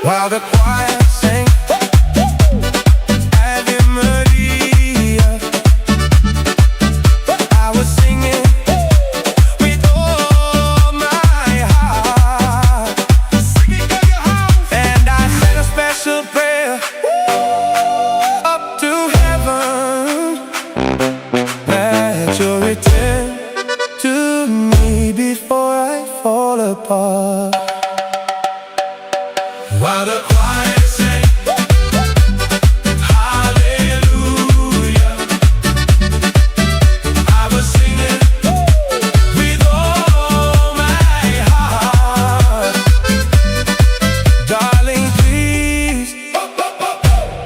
while the choir sang Ave Maria. I was singing with all my heart, and I said a special prayer up to heaven, that you'll return to me before I fall apart. While the choir sang hallelujah, I was singing with all my heart. Darling, please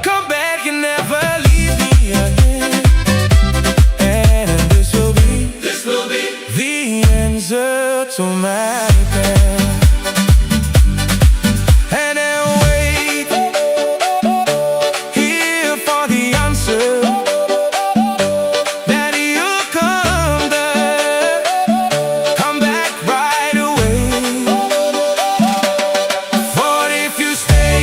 come back and never leave me again, and this will be the answer to my prayer. And then wait here for the answer, that you'll come back right away. For if you stay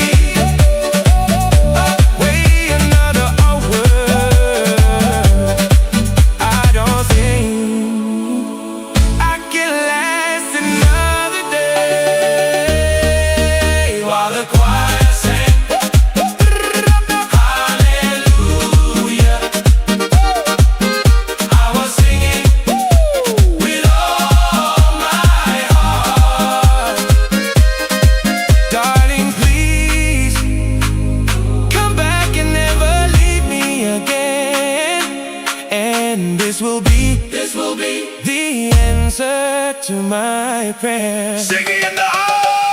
away another hour, I don't think I can last another day. While the choir sang hallelujah, I was singing with all my heart. Darling, please come back and never leave me again, and this will be the answer to my prayer. Ziggy in the house.